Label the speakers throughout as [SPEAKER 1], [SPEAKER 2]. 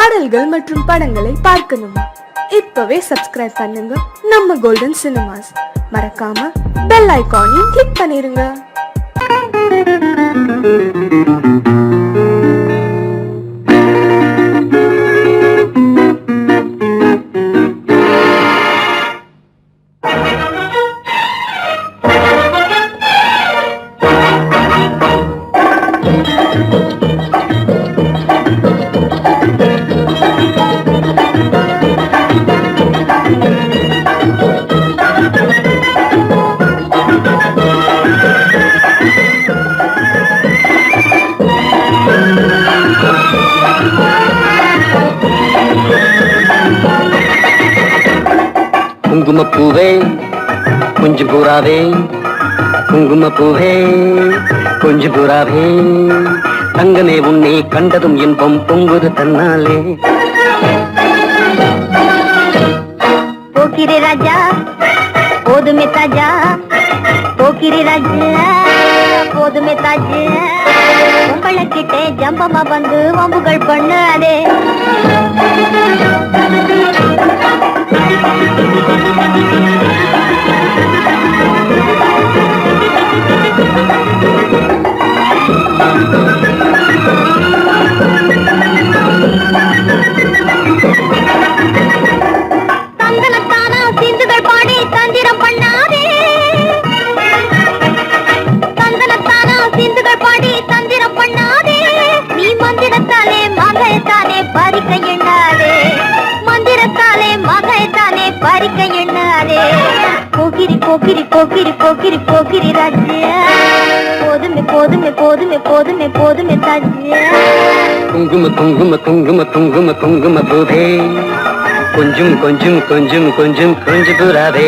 [SPEAKER 1] பாடல்கள் மற்றும் படங்களை பார்க்கணுமா? இப்பவே சப்ஸ்கிரைப் பண்ணுங்க நம்ம கோல்டன் சினிமாஸ். மறக்காம பெல் ஐகானையும் கிளிக் பண்ணிருங்க.
[SPEAKER 2] குங்குமப்பூவே கொஞ்சம் பூராவே, குங்குமப்பூவே கொஞ்சம் பூராவே, தங்கமே உன்னை கண்டதும் இன்பம் பொங்குது தன்னாலே.
[SPEAKER 3] போக்கிரி ராஜா போதுமே தாஜா, போக்கிரி ராஜா போதுமே தாஜா, உங்களை கிட்டே ஜம்பமா வந்து வம்புகள் பண்ணாதே. தந்தனத்தானா சிந்துகள் பாடி தந்திரம் பண்ணாதே, தந்தனத்தானா சிந்துகள் பாடி தந்திரம் பண்ணாதே. நீ மந்திரத்தாலே மகைத்தானே பறிக்க எண்ணாதே, மந்திரத்தாலே மகைத்தானே பறிக்க எண்ணாதே. போக்கிரி போக்கிரி போக்கிரி போக்கிரி போக்கிரி ராஜா, போதுமே போதுமே போதுமே போதுமே போதுமே தாஜா.
[SPEAKER 2] குங்கும குங்கும குங்கும குங்கும குங்கும பூவே கொஞ்சம் கொஞ்சம் கொஞ்சம் கொஞ்சம் கொஞ்சம் பூராவே,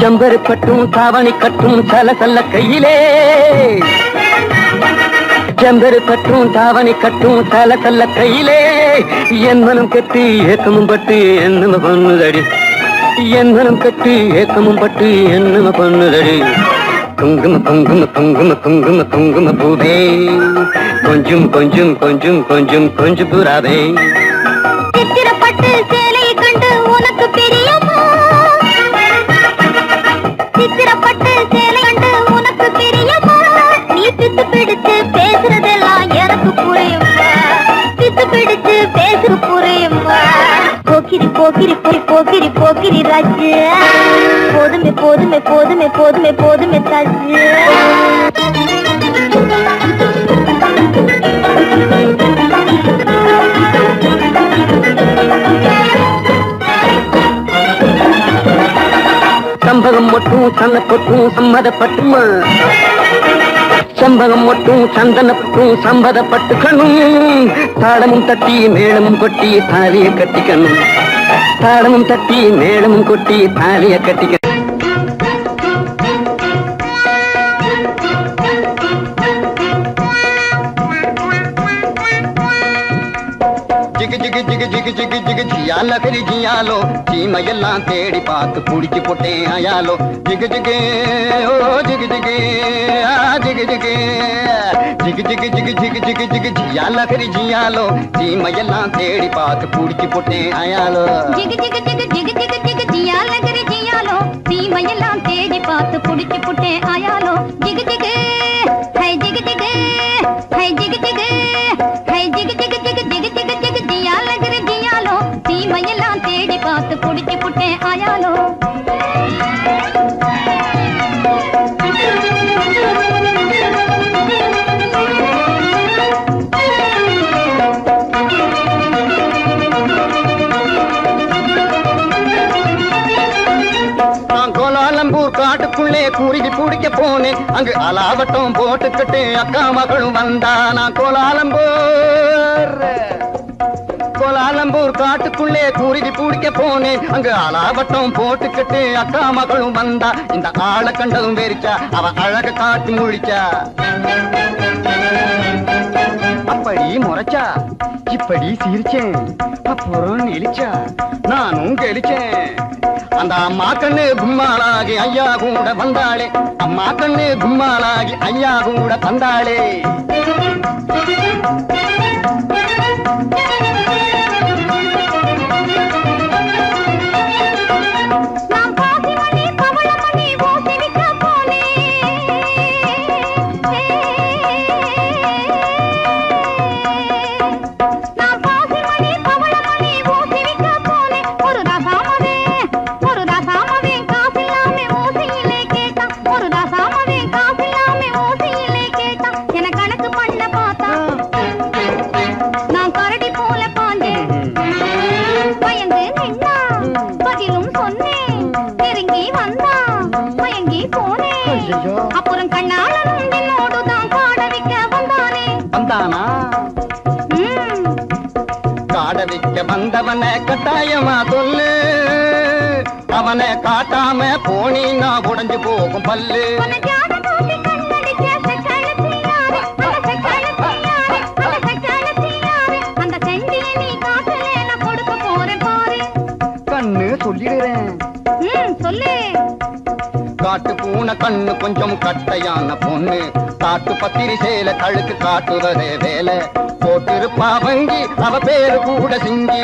[SPEAKER 2] ஜம்பரு கட்டும் தாவணி கட்டும் சல சல்ல கையிலே, ஜம்பரு கட்டும் தாவணி கட்டும் சல சல்ல கையிலே, என் மனம் கட்டி ஏக்கமும் பட்டு என்னம பண்ணுதடி, என் மனம் கட்டி ஏக்கமும் பட்டு என்னம பண்ணுதடி. குங்கும குங்கும குங்கும குங்கும குங்கும பூவே கொஞ்சம் கொஞ்சம் கொஞ்சம் கொஞ்சம் கொஞ்சம் பூராவே.
[SPEAKER 3] சித்திரப்பட்டு சேலையை கண்டு உனக்கு பிரியமா, சித்திரப்பட்டு சேலை கண்டு உனக்கு பிரியமா. நீ பித்து பிடிச்சு பேசுறதெல்லாம் எனக்கு புரியுமா, பித்து பிடிச்சு பேசுற புரியுமா. போக்கிரி போக்கிரி போய் போக்கிரி போக்கிரி ராஜா, போதுமே போதுமே போதுமே போதுமே போதுமே தாஜா.
[SPEAKER 2] சம்பகம் மட்டும் சன்னப்பட்டும் சம்மதப்பட்டுமா, சம்பகம் மட்டும் சந்தனப்பட்டும் சம்பதப்பட்டுக்கணும். தாளமும் தட்டி மேளமும் கொட்டி தாலிய கட்டிக்கணும், தாளமும் தட்டி மேளமும் கொட்டி தாலிய கட்டிக்கணும். ஜிகு ஜிகு ஜிகு ஜிகு ஜிகு ஜிகு ஜியால கரி ஜியாலோ, சீமையெல்லாம் தேடி பார்த்து புடிச்சு போட்டேன் ஆயாலோ. ஜிகு ஜிகு ஓ ஜிகு ஜிகு ஜிகு ஜிகு ஜிகு ஜிகு ஜிகு ஜிகு ஜிகு ஜிகு ஜியால கரி ஜியாலோ, சீமையெல்லாம் தேடி பார்த்து புடிச்சு போட்டேன் ஆயாலோ.
[SPEAKER 3] ஜிகு ஜிகு ஜிகு ஜிகு ஜிகு ஜிகு ஜியால கரி ஜியாலோ, சீமையெல்லாம் தேடி பார்த்து புடிச்சு போட்டேன் ஆயாலோ. ஜிகு ஜிகு ஹை ஜிகு ஜிகு ஹை ஜிகு ஜிகு ஹை ஜிகு ஜிகு ஜிகு ஜிகு ஜிகு ஜிகு ஜியால கரி ஜியாலோ, சீமையெல்லாம் தேடி பார்த்து புடிச்சு போட்டேன் ஆயாலோ.
[SPEAKER 2] காட்டுக்குள்ளே குருவி பிடிக்க போனேன், அங்கு அலாவட்டம் போட்டுக்கிட்டு அக்கா மகளும் வந்தா. நான் கோலாலம்பூர் காட்டுக்குள்ளே குருவி பிடிக்க போனேன், அங்கு அலாவட்டம் போட்டுக்கிட்டு அக்கா மகளும் வந்தா. இந்த ஆளை கண்டதும் வெறிச்சா, அவ அழக காட்டி முழிச்சா. அப்படி முறைச்சா இப்படி சிரிச்சேன், அப்புறம் நெளிச்சா நானும் கெளிச்சேன். அந்த அம்மா கண்ணு கும்மாளாகி ஐயா கூட வந்தாளே, அம்மா கண்ணு கும்மாளாகி ஐயா கூட வந்தாளே.
[SPEAKER 3] அப்புறம் கண்ணாளனும் என்னோடுதான் காட வைக்க வந்தானே.
[SPEAKER 2] வந்தானா? காட வைக்க வந்தவனை கட்டாயமா சொல்லு, அவனை காட்டாம போனீன்னா உடைஞ்சு போகும் பல்லு. கண்ணு சொல்லிடுறேன்.
[SPEAKER 3] சொல்லு.
[SPEAKER 2] காட்டு பூனை கண்ணு கொஞ்சம் கட்டையான பொண்ணு, காட்டு பத்திரி சேல கழுக்கு காட்டுவதே வேலை. போட்டிருப்பா வங்கி அவ பேரு கூட சிங்கி.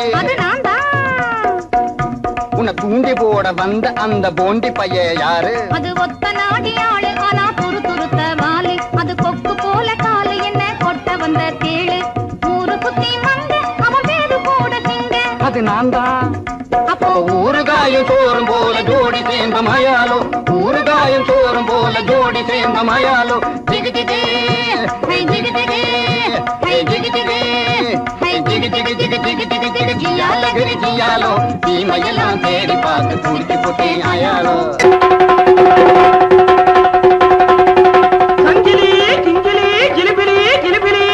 [SPEAKER 2] உன்னை தூண்டி போட வந்த அந்த போண்டி பைய யாரு?
[SPEAKER 3] அது ஒத்த நாடி ஆளு, ஆனா துரு துருத்த வாலு. அது கொக்கு போல காலு, என்ன கொட்ட வந்த தேளு. ஊரு குத்தி வந்த அவன் பேரு கூட சிங்க.
[SPEAKER 2] அது நான் தான். அப்போ ஊறுகாயும் சோறும் போல ஜோடி சேர்ந்த மயாலோ, ஊறுகாயும் சோறும் போல ஜோடி சேர்ந்த மயாலோ. ஜிகு ஜிகு ஹை ஜிகு ஜிகு ஹை ஜிகு ஜிகு ஹை ஜிகு ஜிகு ஜிகு ஜிகு ஜிகு ஜிகு ஜியால கிரி ஜியாலோ. தீமையெல்லாம் தேடி பார்த்து குடிச்சு புட்டி ஆயாலோ. சங்கிலி கிங்கிலி கிளிபிலி கிளிபிலி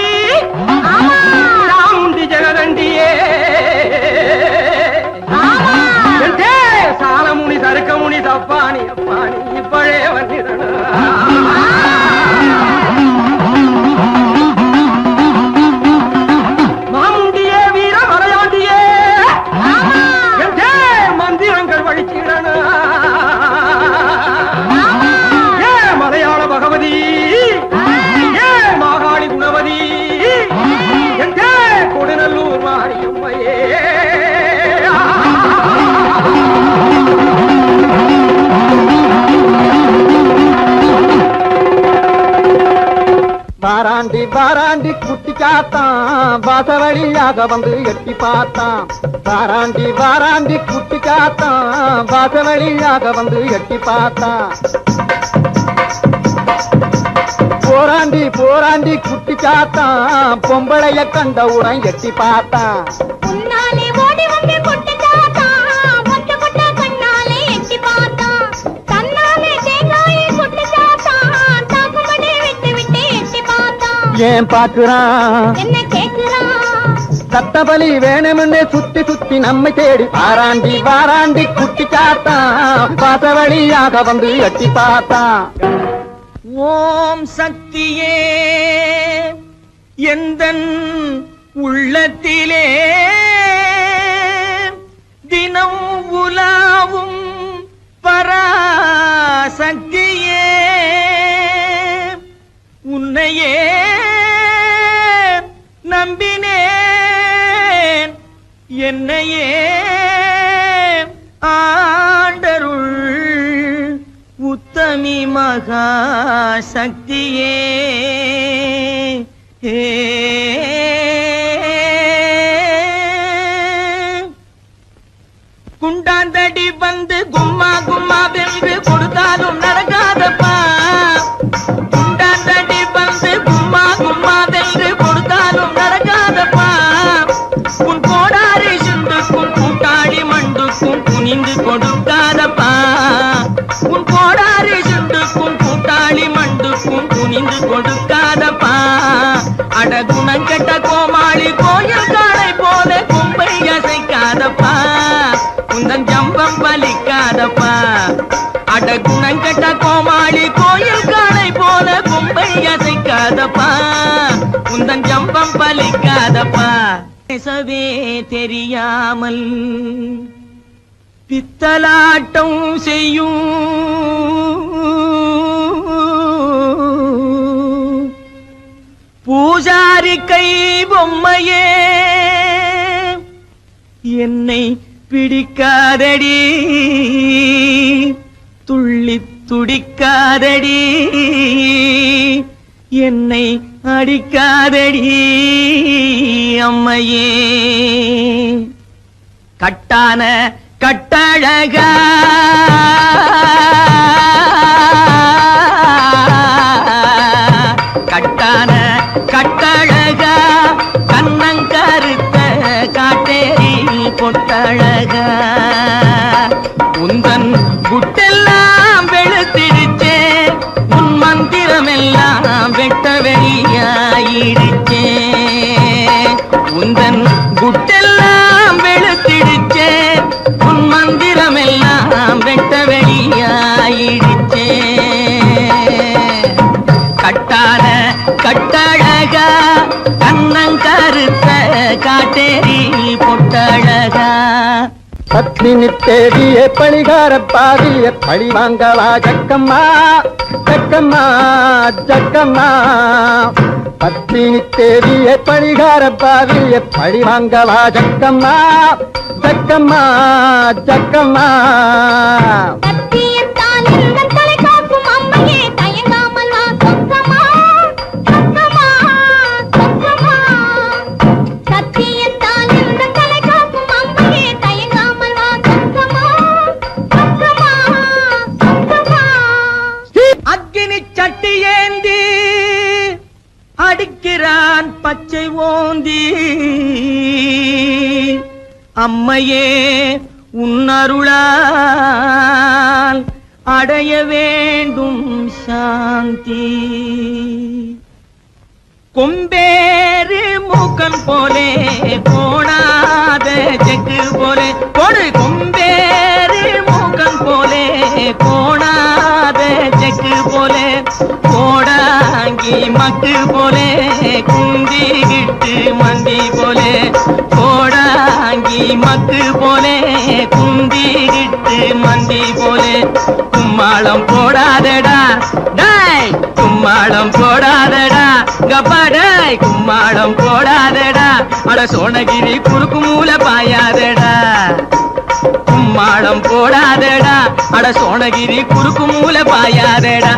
[SPEAKER 2] ராமுண்டி ஜெகதண்டியே. சாலமுனி சருக்கமுனி தப்பானி அப்பானி இப்பழே வந்திரன. மாமுண்டியே வீர மலையாண்டியே, மந்திரங்கள் வழிச்சிடன. ஏ மலையாள பகவதி, ஏ மாகாளி குணவதி, கொடுநல்லூர் மாரியம்மையே. வாராண்டி வாராண்டி குட்டி காத்தான், வாசவழியாக வந்து எட்டி பார்த்தான். வாராண்டி வாராண்டி குட்டி காத்தான், வாசவழியாக வந்து எட்டி பார்த்தான். போராண்டி போராண்டி குட்டி காத்தான், பொம்பளைய கண்டவுடன் எட்டி பார்த்தான்.
[SPEAKER 3] உன்னாலே ஓடி வந்து கொட்டு காத்தான், மொட்ட கொட்ட கண்ணாலே எட்டி பார்த்தான். தன்னாலே தேங்காயை கொட்டு காத்தான், தாக்குமடி விட்டு விட்டு எட்டி பார்த்தான்.
[SPEAKER 2] ஏன் பாக்குறான்?
[SPEAKER 3] என்ன கேக்குறான்?
[SPEAKER 2] சத்தபலி வேணும்னு சுத்தி சுத்தி நம்மை தேடி வாராண்டி வாராண்டி குட்டி காத்தான், வாசவழியாக வந்து எட்டி பார்த்தான்.
[SPEAKER 4] ஓம் சக்தியே எந்தன் உள்ளத்திலே தினம் உலாவும் பராசக்தியே, உன்னையே நம்பினேன் என்னையே ஆண்டருள் உத்தமி மகா சக்தியே. குண்டாந்தடி வந்து கும்மா கும்மா வென்று கொடுத்தாலும் நடக்காதப்பா. குண்டாந்தடி வந்து கும்மா கும்மா வென்று கொடுத்தாலும் நடக்காதப்பா. உன் கோடாரி சிந்துக்கும் கூட்டாளி மண்டுக்கும் குனிந்து கொடுக்காதப்பா. உன் கோடாரி சிந்துக்கும் கூட்டாளி மண்டுக்கும் குனிந்து கொடுக்காதப்பா. அட குணங்கெட்ட கோமாளி கோயில் காளை போல கும்பை அசைக்காதப்பா. உந்தன் ஜம்பம் பலிக்காதப்பா. அட குணங்கெட்ட கோமாளி கோயில் காளை போல கும்பை அசைக்காதப்பா. உந்தன் ஜம்பம் பலிக்காதப்பா. பேசவே தெரியாமல் பித்தலாட்டம் செய்யும் பூஜாரி கை பொம்மையே, என்னை பிடிக்காதடி துள்ளி துடிக்காதடி, என்னை அடிக்காதடி அம்மையே. கட்டான கட்டழகா கட்டான கட்டழகா கண்ணங்கருத்த காட்டேரி பொட்டழகா. உந்தன் குட்டெல்லாம் வெளுத்திடுச்சே
[SPEAKER 2] பத்மினி தேடிய பழிகார பாவிய பழி வாங்கவா ஜக்கம்மா ஜக்கம்மா ஜக்கம்மா பத்மினி தேடிய பழிகார பாவிய பழி வாங்கவா ஜக்கம்மா ஜக்கம்மா ஜக்கம்மா
[SPEAKER 3] சத்தியத்தால் எங்கள் தலை காக்கும் அம்மையே தயங்காமல் வா சொக்கமா சொக்கமா சொக்கமா சத்தியத்தால் எங்கள் தலை காக்கும் அம்மையே தயங்காமல் வா சொக்கமா சொக்கமா சொக்கமா
[SPEAKER 4] அக்கினி சட்டி ஏந்தி அடிக்கிறான் பச்சை ஓந்தி அம்மையே உன்னருளால் அடைய வேண்டும் சாந்தி கொம்பேறு மூக்கன் போலே போடாத செக்கு போலே கொடு கொம்பேறு மூக்கன் போலே போடாத செக்கு போலே போடாங்கி மக்கு போலே குந்திகிட்டு மந்தி போலே போடாங்கி மக்கு போலே குந்திகிட்டு மந்தி போலே கும்மாளம் போடாதடா டேய் கும்மாளம் போடாதடா கப்பாடாய் கும்மாளம் போடாதடா அட சோனகிரி குறுக்கு மூல பாயாதடா கும்மாளம் போடாதடா அட சோனகிரி குறுக்கு மூல பாயாதடா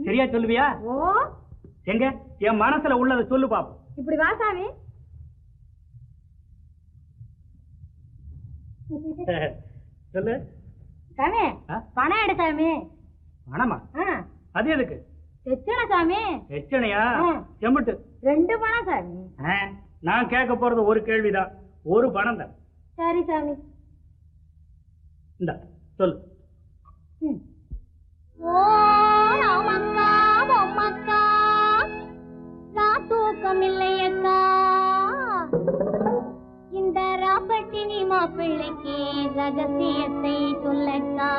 [SPEAKER 5] சரியா சொல்லுவியா? எங்க என் மனசுல உள்ளதை சொல்லு பாப்போம்.
[SPEAKER 3] இப்படி வா சாமி.
[SPEAKER 5] சொல்லு
[SPEAKER 3] சாமி. பணம் எடு சாமி.
[SPEAKER 5] பணமா? அது எதுக்கு?
[SPEAKER 3] எச்சனை சாமி.
[SPEAKER 5] எச்சனையா? செம்புட்டு
[SPEAKER 3] 2 பணம் சாமி.
[SPEAKER 5] நான் கேட்க போறது ஒரு கேள்விதான். ஒரு பணம் தான்.
[SPEAKER 3] சரி சாமி.
[SPEAKER 5] இந்த சொல்லு.
[SPEAKER 3] ஓ ராமக்கா பொம்மக்கா தூக்கமில்லையக்கா இந்த ராப்பட்டினி மாப்பிள்ளைக்கு ரகசியத்தை சொல்லக்கா.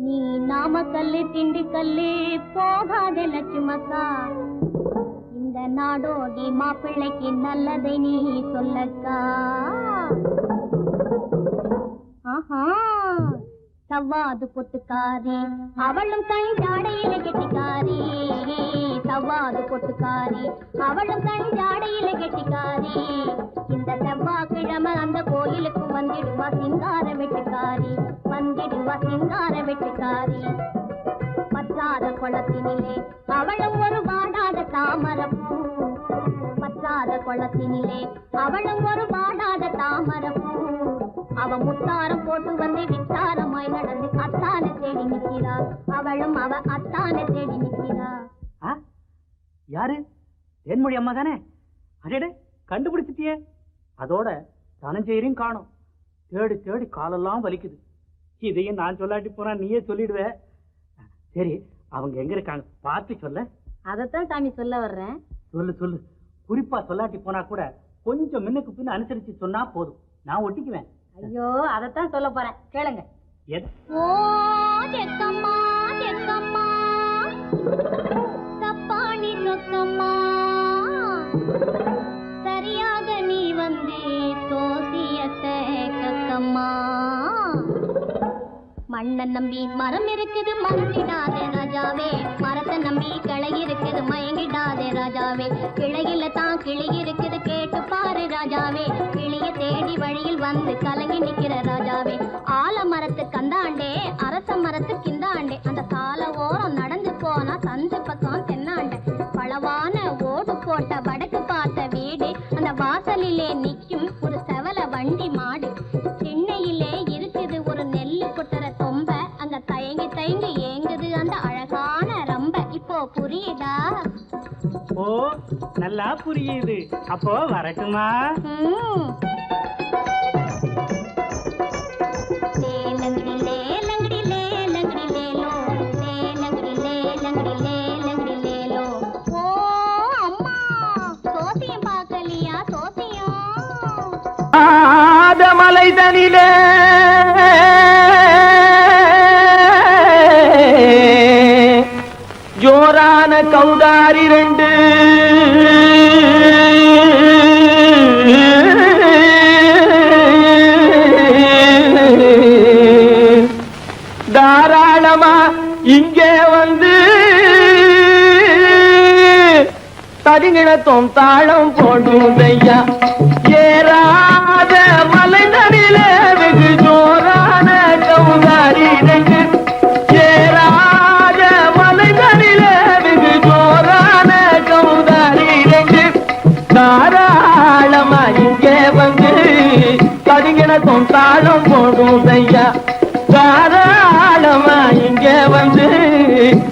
[SPEAKER 3] நீ நாமக்கல்லு திண்டுக்கல்லு போகாத லட்சுமக்கா இந்த நாடோடி மாப்பிள்ளைக்கு நல்லதை நீ சொல்லக்கா. ஆஹா சவ்வாது பொட்டுக்காரி அவளும் கஞ்சாடையில கெட்டிக்காரி. சவ்வாது பொட்டுக்காரி அவளும் கஞ்சாடையில கெட்டிக்காரி. இந்த செவ்வாய்க்கிழமை அந்த கோயிலுக்கு வந்திடுவா சிங்கார வெட்டுக்காரி. வந்திடுவா சிங்கார வெட்டுக்காரி. பற்றாத குளத்தினிலே அவளும் ஒரு வாடாத தாமரப்பூ. பற்றாத குளத்தினிலே அவளும் ஒரு வாடாத தாமரப்பூ. அவ முத்தாரம் போட்டு வந்து வித்தாரமாய் நடந்து அத்தான தேடி நிற்கிறா. அவளும் அவ அத்தான தேடி நிற்கிறா.
[SPEAKER 5] யாரு? தேன்மொழி அம்மா தானே? அடடே, கண்டுபிடிச்சிட்டியே. அதோட தனஞ்செயரையும் காணோம். தேடி தேடி காலெல்லாம் வலிக்குது. இதையும் நான் சொல்லாட்டி போனா நீயே சொல்லிடுவ. சரி, அவங்க எங்க இருக்காங்க பார்த்து சொல்ல.
[SPEAKER 3] அதத்தான் சாமி சொல்ல வர்றேன்.
[SPEAKER 5] சொல்லு சொல்லு. குறிப்பா சொல்லாட்டி போனா கூட கொஞ்சம் முன்னுக்கு பின்ன அனுசரிச்சு சொன்னா போதும், நான் ஒட்டிக்குவேன்.
[SPEAKER 3] ஐயோ, அதத்தான் சொல்ல போறேன், கேளுங்க.
[SPEAKER 5] எது?
[SPEAKER 3] ஓ தெக்கம்மா தெக்கம்மா தப்பாணி சொக்கம்மா சரியாக நீ வந்தே சோசியத்தை கக்கம்மா மண்ணை நம்பி மரம் இருக்குது மறந்திடாதே ராஜாவே மரத்தை நம்பி கிளை இருக்குது மயங்கிடாதே ராஜாவே கிளையில தான் கிளி இருக்குது கேட்டு பாரு ராஜாவே கிளிய தேடி வழியில் வந்து கலங்கி நிக்கிற ராஜாவே ஆல மரத்து கந்தாண்டே அரச மரத்து கிந்தாண்டே அந்த கால ஓரம் நடந்து போனா சந்து பக்கம் தென்னாண்டே பளவான ஓடு போட்ட வடக்கு பார்த்த வீடு அந்த வாசலிலே நிக்கும் ஒரு செவல வண்டி மாடு சென்னையிலே இருக்குது ஒரு நெல்லு குட்டுற தொம்ப அங்க தயங்கி தயங்கி ஏங்குது அந்த அழகான ரம்ப இப்போ புரியுதா?
[SPEAKER 5] ஓ, நல்லா புரியுது. அப்போ வரட்டுமா?
[SPEAKER 3] லேலங்கடி லேலங்கடி லேலங்கடி லேலோ லேலங்கடி லேலங்கடி லேலங்கடி லேலோ. ஓ அம்மா, சோசியம் பார்க்கலையா? சோசியம்
[SPEAKER 2] மலை தனிலே ஜோரான கௌதாரி ரெண்டு தாராளமா இங்கே வந்து தரிங்கிணத்தும் தாளம் போடுதையா ஏறாத மலை நடிலே வெகு ஜோரான கௌதாரி ரெண்டு ஏறாத மலை நடிலே வெகு ஜோரான கௌதாரி ரெண்டு தாராளமா இங்கே வந்து தரிங்கிணத்தும் தாளம் போடுதையா தாராளமா இங்கே வந்து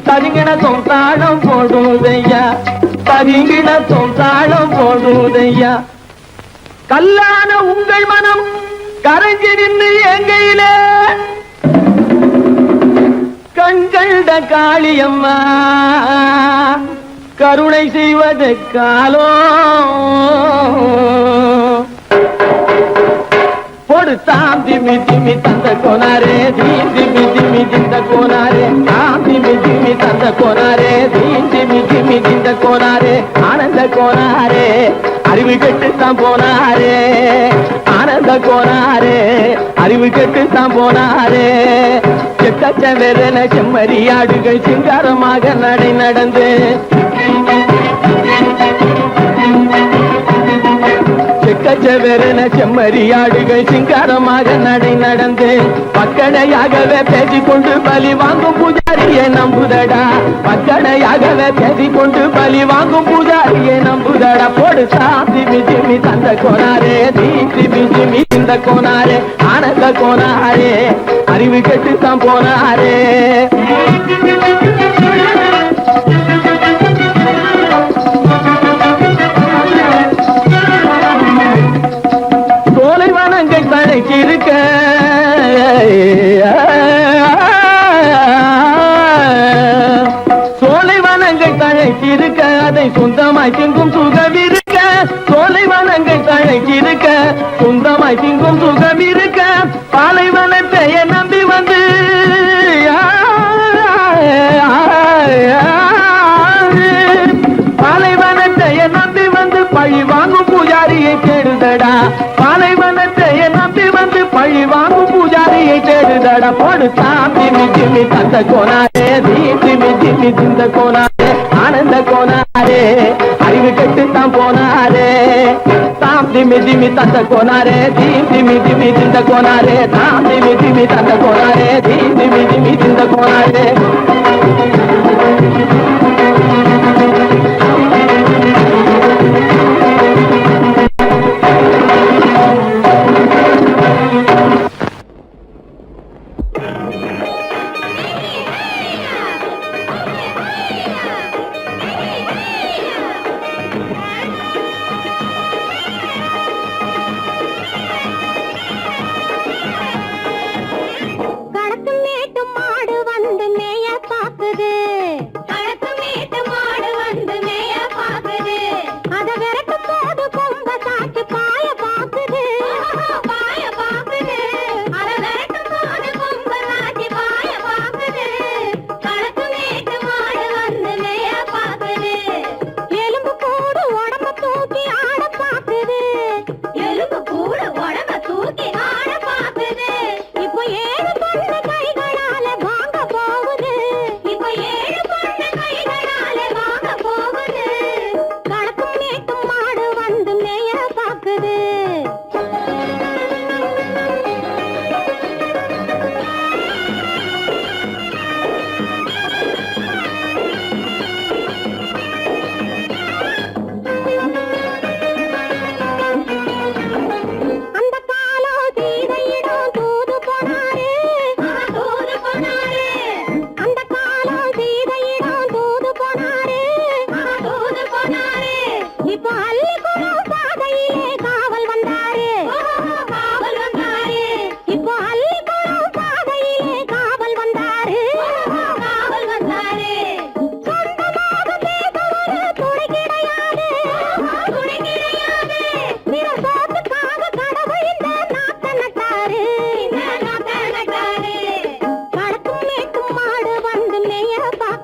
[SPEAKER 2] தரிங்கிணத்தும் தாளம் போடுதையா தரிங்கிணத்தும் தாளம் போடுதையா கல்லான உங்கள் மனம் கரைஞ்சி நின்று எங்கையிலே கண்கண்ட காளியம்மா கருணை செய்வது காலோ பொடு தாம் திமி திமி தந்த கோனாரே தீம் திமி திமி திந்த கோனாரே தாம் திமி திமி தந்த கோனாரே தீம் திமி திமி திந்த கோனாரே ஆனந்த கோனாரே அறிவு கெட்டுத்தான் போனாரே ஆனந்த கோனாரே அறிவு கெட்டுத்தான் போனாரே செக்கச்ச வெறன செம்மறியாடுகள் சிங்காரமாக நடை நடந்து செக்கச்சவெறன செம்மறியாடுகள் சிங்காரமாக நடை நடந்து பக்கடையாகவே பேசிக்கொண்டு பலி வாங்கும் பூஜாரியை நம்புதடா பக்கடையாகவே பேசிக்கொண்டு பலி வாங்கும் பூஜாரியை நம்புதடா போடு சாந்தி மிஜிமி தந்த கோனாரே தீசி மிஜிமி இந்த கோனாரே ஆனந்த கோனாரே அறிவு கெட்டுத்தான் போனாரே இருக்க சோலைவனங்கள் தழைக்கிருக்க அதை சொந்தமாய் திங்கும் சுகம் இருக்க சோலைவனங்கள் தழைக்கிருக்க சொந்தமாய் திங்கும் சுகம் இருக்க பாலைவனத்தை நம்பி வந்து பாலைவனத்தை நம்பி வந்து பழி வாங்கும் பூஜாரியை தேடுதடா பாலைவனத்தை நம்பி வந்து பழி வாங்கும் பூஜாரியை தேடுதடா போடு சாமி மிஜிமி தந்த கோனாரே தீமி ஜிமி திந்த கோனாரே ஆனந்த கோனாரே அறிவு கெட்டுத்தான் போனாரே தாம் திமி திமி தந்த கோனாரே தீமி திமி திந்த கோனாரே தாம் திமி திமி தந்த கோனாரே தீமி திமி திந்த கோனாரே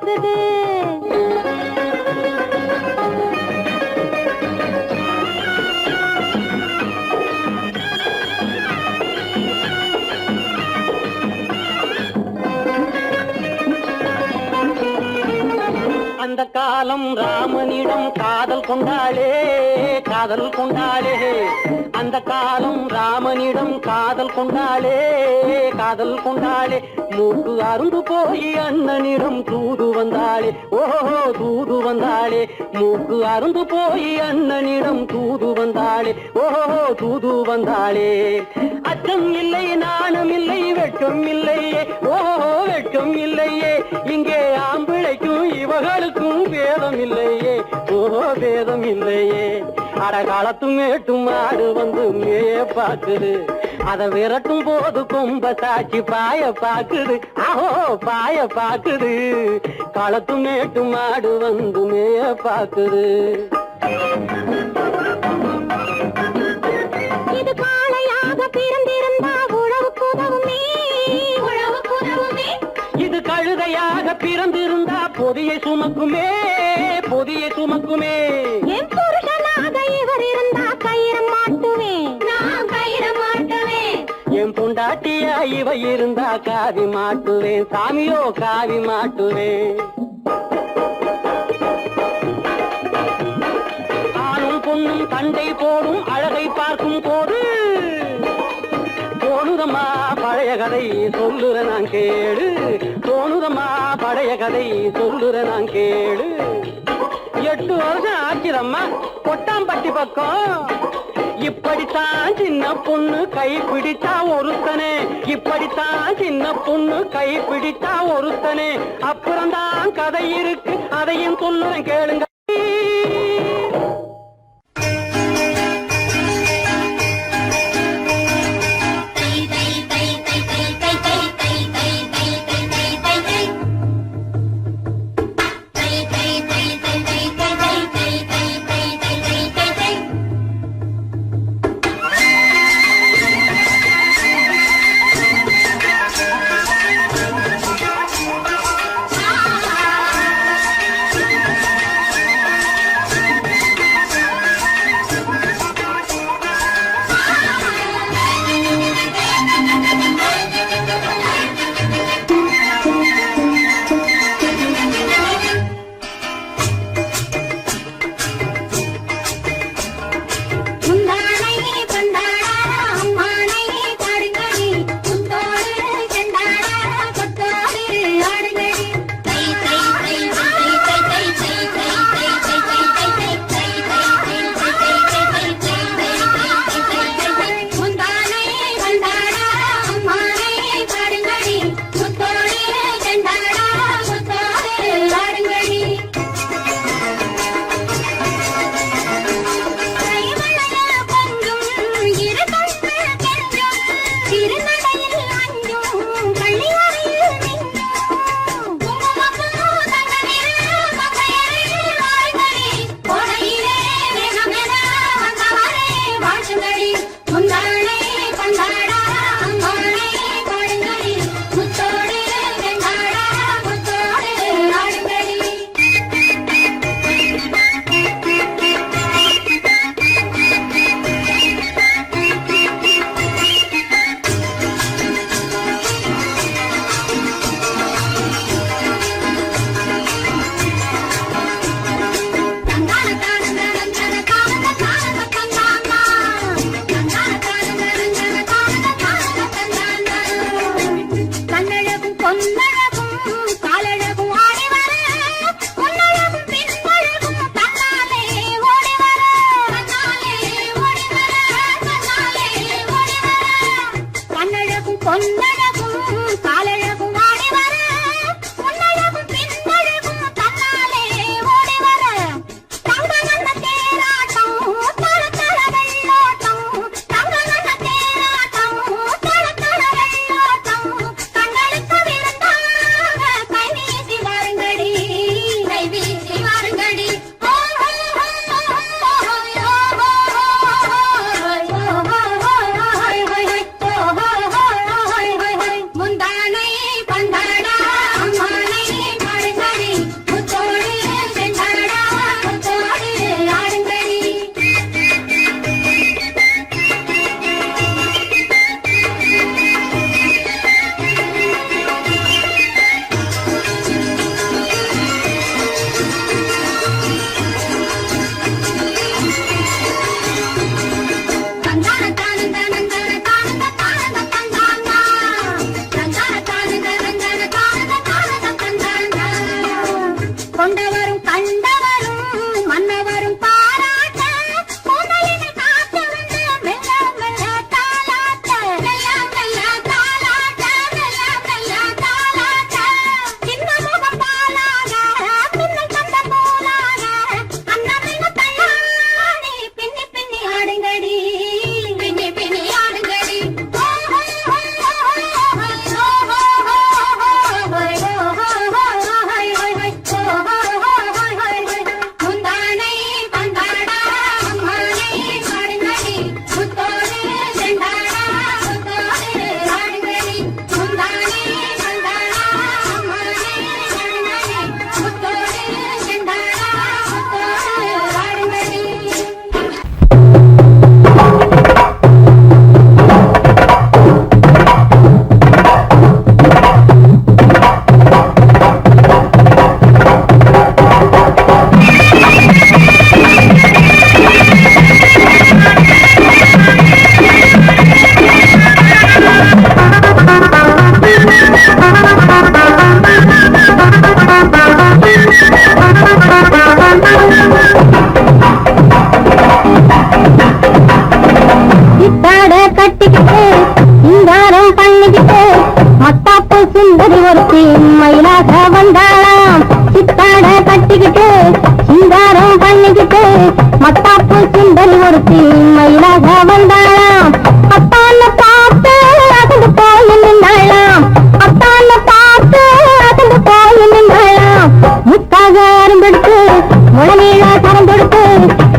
[SPEAKER 3] பாக்குது.
[SPEAKER 2] அந்த காலம் ராமனிடம் காதல் கொண்டாளே காதல் கொண்டாளே. அந்த காலம் ராமனிடம் காதல் கொண்டாளே காதல் கொண்டாளே. மூக்கு அருந்து போய் அண்ணனிடம் தூது வந்தாளே. ஓஹோ தூது வந்தாளே. மூக்கு அருந்து போய் அண்ணனிடம் தூது வந்தாளே. ஓஹோ தூது வந்தாளே. அச்சம் இல்லை நாணம் இல்லை வெட்கம் இல்லையே. ஓஹோ வெட்கம் இல்லையே. இங்கே ஆம்பிளைக்கும் இவர்களுக்கும் வேதம் இல்லையே. ஓஹோ வேதம் இல்லையே. அடகாலத்தும் மேட்டும் ஆடு வந்து மேய பாக்குது. அதை விரட்டும் போது கொம்ப சாட்சி பாய பாக்குது. ஆஹோ பாய பாக்குது. களத்தும் மேட்டும் ஆடு வந்து மேய பாக்குது.
[SPEAKER 3] இது காளையாக பிறந்திருந்தா உழவுக்கு உதவுமே உழவுக்கு உதவுமே.
[SPEAKER 2] இது கழுதையாக பிறந்திருந்தா பொதியை சுமக்குமே பொதியை சுமக்குமே.
[SPEAKER 3] என் புருஷனாக இவர் இருந்தா கயிறம் மாட்டுவேன் நான் கயிறம் மாட்டுவேன்.
[SPEAKER 2] என் பொண்டாட்டியா இவ இருந்தா காவி மாட்டுவேன் சாமியோ காவி மாட்டுவேன். ஆணும் பொண்ணும் சண்டை போடும் அழகை பார்க்கும் போது தோணுதம்மா பழைய கதை சொல்லுற நான் கேளு. தோணுதம்மா பழைய கதை சொல்லுற நான் கேளு. 8 வருஷம் ஆச்சுதம்மா கொட்டாம்பட்டி பக்கம். இப்படித்தான் சின்ன பொண்ணு கை பிடித்தா ஒருத்தனே. இப்படித்தான் சின்ன பொண்ணு கை பிடித்தா ஒருத்தனே. அப்புறம்தான் கதை இருக்கு அதையும் சொல்லுறேன் கேளுங்க.
[SPEAKER 3] கொண்டவரும் கண்டவரும் மன்னவரும் பாராட்ட முதலினை காத்து வந்து மெல்ல மெல்ல தாலாட்ட மெல்ல மெல்ல தாலாட்ட மெல்ல மெல்ல தாலாட்ட சின்ன முகம் பாலாக பின்னல் தந்த போலாக அன்னமின்ன தள்ளாடி பின்னி பின்னி ஆடுங்கடி பின்னி பின்னி ஆடுங்கடி முந்தானை பந்தாடா அம்மானை ஆடுங்கடி முத்தோடு செண்டாடா முத்தோடு ஆடுங்கடி முந்தானை பந்தாடா அம்மானை ஆடுங்கடி முத்தோடு செண்டாடா முத்தோடு ஆடுங்கடி. சித்தாட கட்டிக்கிட்டு சிங்காரம் பண்ணிக்கிட்டு மத்தாப்பு சுந்தரி ஒருத்தி மயிலாக வந்தாளாம் சித்தாட கட்டிக்கிட்டு சிங்காரம் பண்ணிக்கிட்டு மத்தாப்பு சுந்தரி ஒருத்தி மயிலாக வந்தாளாம் அத்தான பார்த்து அசந்து போய் நின்றாளாம் அத்தான பார்த்து அசந்து போய் நின்றாளாம் முத்தாக அருந்தெடுத்து முழநீள கரந்தெடுத்து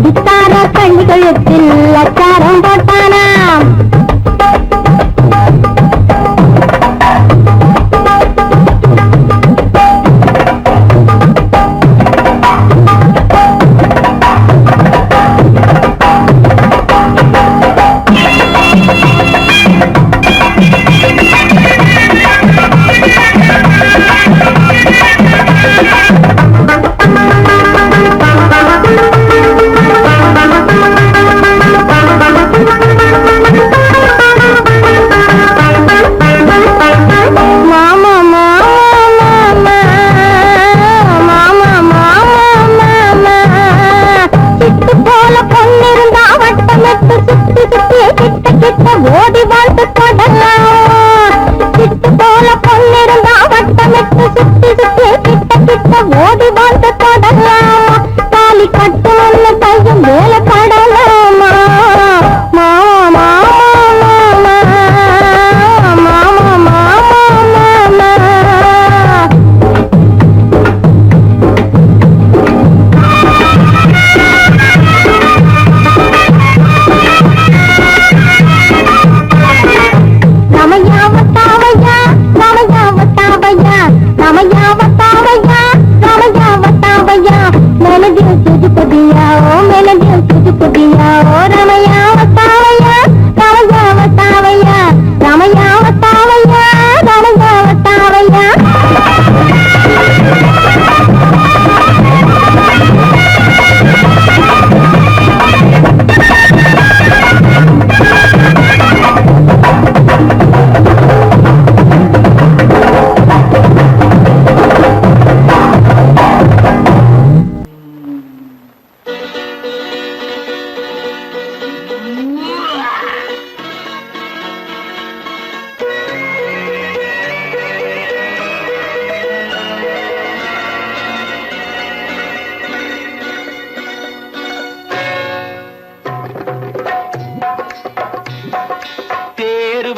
[SPEAKER 3] வித்தார கண்ணி கழுத்தில் அச்சாரம் போட்டானாம் ஓடி வாழ்ந்து தொடலாம் சிட்டு போல பொன்னிருந்தா வட்டமிட்டு சுத்தி சுத்தி கிட்ட கிட்ட ஓடி வாழ்ந்து தொடலாம் தாலி கட்டுன்னு கையும் வேலை படலாமா மாமா மாமா மாமா மாமா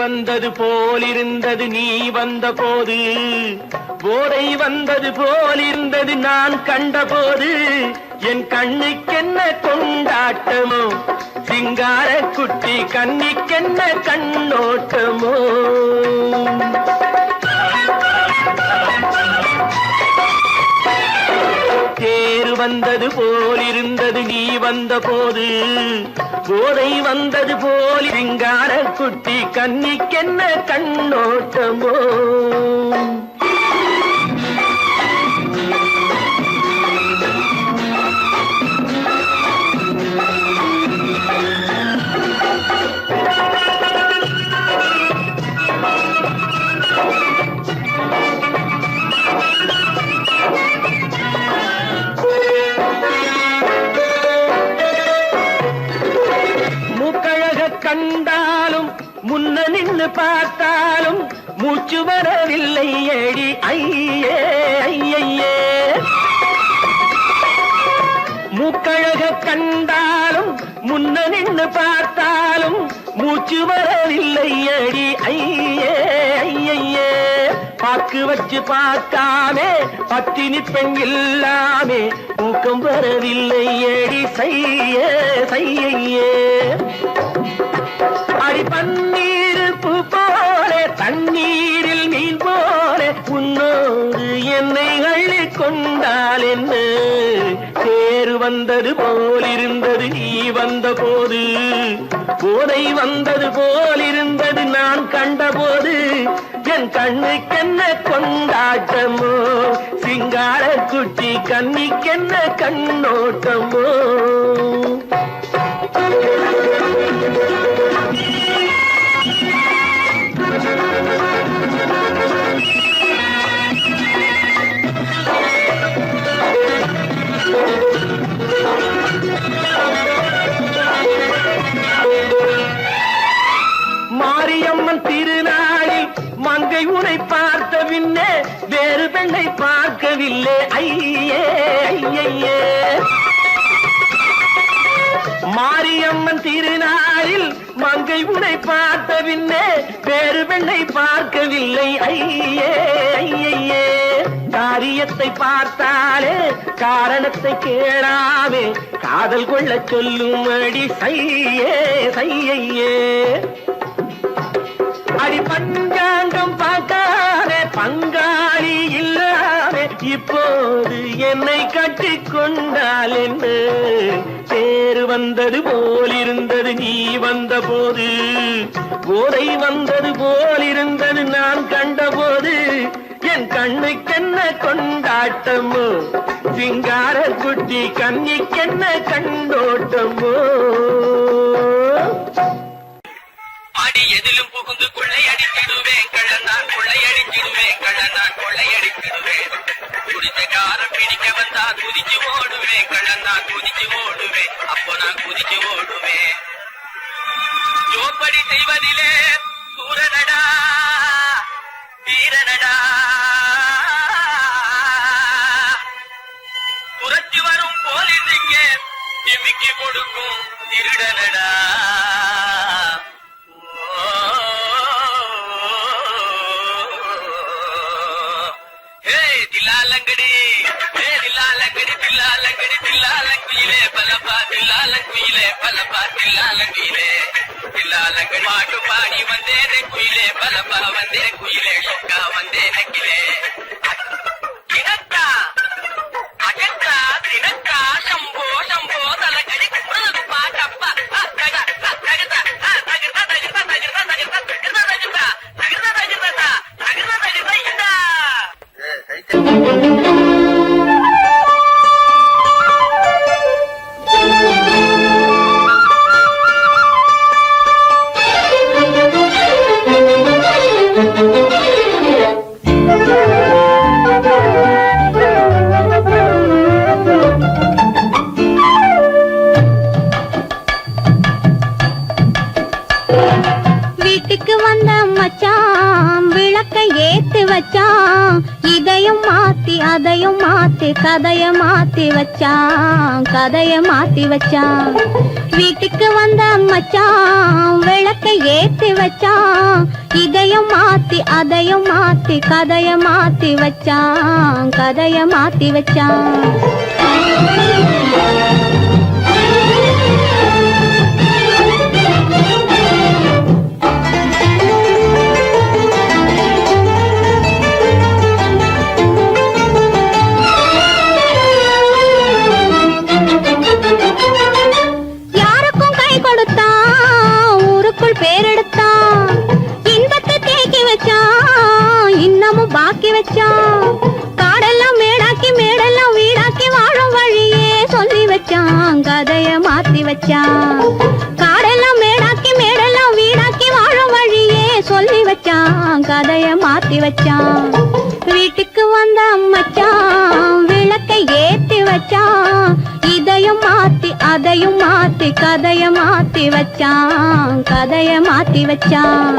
[SPEAKER 4] வந்தது போலிருந்தது நீ வந்த போது போதை வந்தது போலிருந்தது நான் கண்டபோது என் கண்ணுக்கென்ன கொண்டாட்டமோ சிங்கார குட்டி கண்ணிக்கென்ன கண்ணோட்டமோ தேர் வந்தது போலிருந்தது நீ வந்த போது போதை வந்தது போல் சிங்கார குட்டி கண்ணிக்கென்ன கண்ணோட்டமோ
[SPEAKER 2] பார்த்தாலும் மூச்சு வரவில்லை ஏடி ஐயே ஐயே மூக்கழக கண்டாலும் முன்ன நின்று பார்த்தாலும் மூச்சு வரவில்லை அடி ஐயே ஐயே பாக்கு வச்சு பார்க்காமே பத்தினி பெண் இல்லாமே தூக்கம் வரவில்லை அடி செய்யே செய்யே அடி பன்னீர் பூ போல தண்ணீரில் மீன் போல உன்னோடு என்னை அள்ளி கொண்டால் என்ன தேர் வந்தது போலிருந்தது நீ வந்த போது போதை வந்தது போலிருந்தது நான் கண்டபோது என் கண்ணுக்கென்ன கொண்டாட்டமோ சிங்கார குட்டி கண்ணிக்கென்ன கண்ணோட்டமோ மாரியம்மன் திருநாளில் மங்கை உனை பார்த்த பின்னே வேறு பெண்ணை பார்க்கவில்லை ஐயே ஐயே மாரியம்மன் திருநாளில் மங்கை உனை பார்த்த பின்னே வேறு பெண்ணை பார்க்கவில்லை ஐயே ஐயே காரியத்தை பார்த்தாலே காரணத்தை கேளாமே காதல் கொள்ள சொல்லும் அடி சையே சையே அடி பஞ்சாங்கம் பார்க்காதே பங்காளி இல்லாமே இப்போது என்னை கட்டி கொண்டால் என்று தேர் வந்தது போலிருந்தது நீ வந்த போது போதை வந்தது போலிருந்தது நான் கண்டபோது என் கண்ணுக்கென்ன கொண்டாட்டமோ சிங்கார குட்டி கண்ணிக்கென்ன கண்டோட்டமோ
[SPEAKER 4] அடி எதிலும் புகுந்து கொள்ளையடிச்சிடுவேன் கள்ளந்தான் கொள்ளையடிச்சிடுவேன் கள்ளந்தான் கொள்ளையடிச்சிடுவேன் குடிச்ச காரம் பிடிக்க வந்தா குதிச்சு ஓடுவேன் கள்ளந்தான் குதிச்சு ஓடுவேன் அப்போ நான் குதிச்சு ஓடுவேன் ஜோப்படி செய்வதிலே சூரனடா வீரனடா துரத்தி வரும் போலீஸுங்க நிமிக்கி கொடுக்கும் திருடனடா தில்லாலங்கடி தில்லாலங்கடி தில்லாலங்கடி தில்லாலங்கிலே பலப்பா தில்லாலங்குயிலே பலப்பா தில்லாலங்கிலே தில்லாலங்கடி பாட்டு பாடி வந்தேனே குயிலே பலப்பா வந்தே குயிலே சொக்கா வந்தே நக்கிலே தினக்கா அகக்கா தினக்கா சம்போ சம்போ தலகடி குடுது பாட்டப்பா தகதா தகதா தகதா தகதா தகதா தகதா தகதா தகதா தகதா தகதா தகதா தகதா
[SPEAKER 3] வீட்டுக்கு வந்த மச்சான் விளக்கை ஏத்தி வச்சான் இதையும் மாத்தி அதையும் மாத்தி கதைய மாத்தி வச்சான் கதைய மாத்தி வச்சான் வீட்டுக்கு வந்த மச்சான் விளக்கை ஏத்தி வச்சான் இதையும் மாத்தி அதையும் மாத்தி கதைய மாத்தி வச்சான் கதைய மாத்தி வச்சான் பேரெடுத்தான் இன்பத்தை தேக்கி வச்சான் இன்னமும் பாக்கி வச்சான் காடெல்லாம் மேடாக்கி மேடெல்லாம் வீடாக்கி வாழும் வழியே சொல்லி வச்சான் கதைய மாத்தி வச்சான் காடெல்லாம் மேடாக்கி மேடெல்லாம் வீடாக்கி வாழும் வழியே சொல்லி வச்சான் கதைய மாத்தி வச்சான் வீட்டுக்கு வந்த மச்சான் விளக்கை ஏத்தி வச்சான் இதையும் மாத்தி அதையும் மாத்தி கதைய மாத்தி வச்சான் கதைய மாத்தி வச்சான்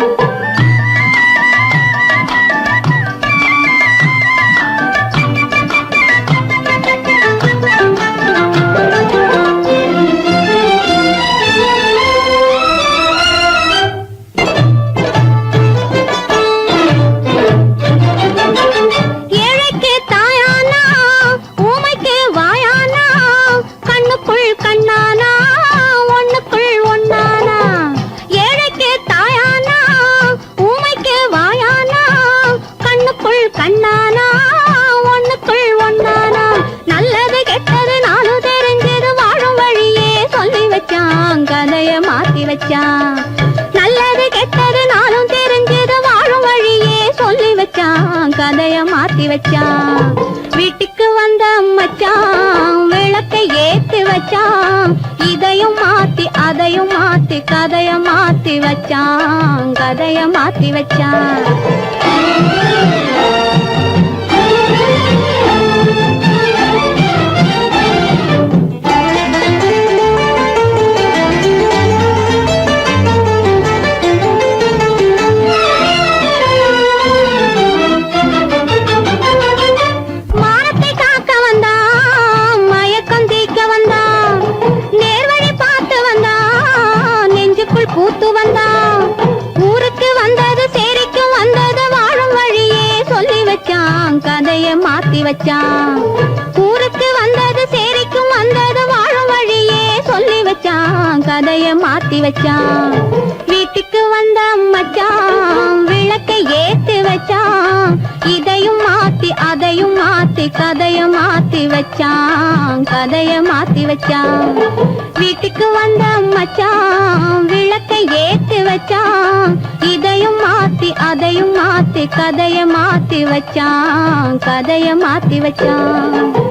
[SPEAKER 3] வச்சான் இதையும் மாத்தி அதையும் மாத்தி கதைய மாத்தி வச்சான் கதைய மாத்தி வச்சான் பூத்து வந்தான் ஊருக்கு வந்தது சேரிக்கும் வந்தது வாழும் வழியே சொல்லி வச்சான் கதைய மாத்தி வச்சான் ஊருக்கு வந்தது சேரிக்கும் வந்தது வாழும் வழியே சொல்லி வச்சான் கதைய மாத்தி வச்சான் வீட்டுக்கு வந்த மச்சான் விளக்கை ஏத்தி வச்சான் இதையும் மாத்தி அதையும் மாத்தி கதைய மாத்தி வச்சான் கதைய மாத்தி வச்சான் வீட்டுக்கு வந்த மச்சான் விளக்கை ஏத்தி வச்சான் இதையும் மாத்தி அதையும் மாத்தி கதைய மாத்தி வச்சான் கதைய மாத்தி வச்சான்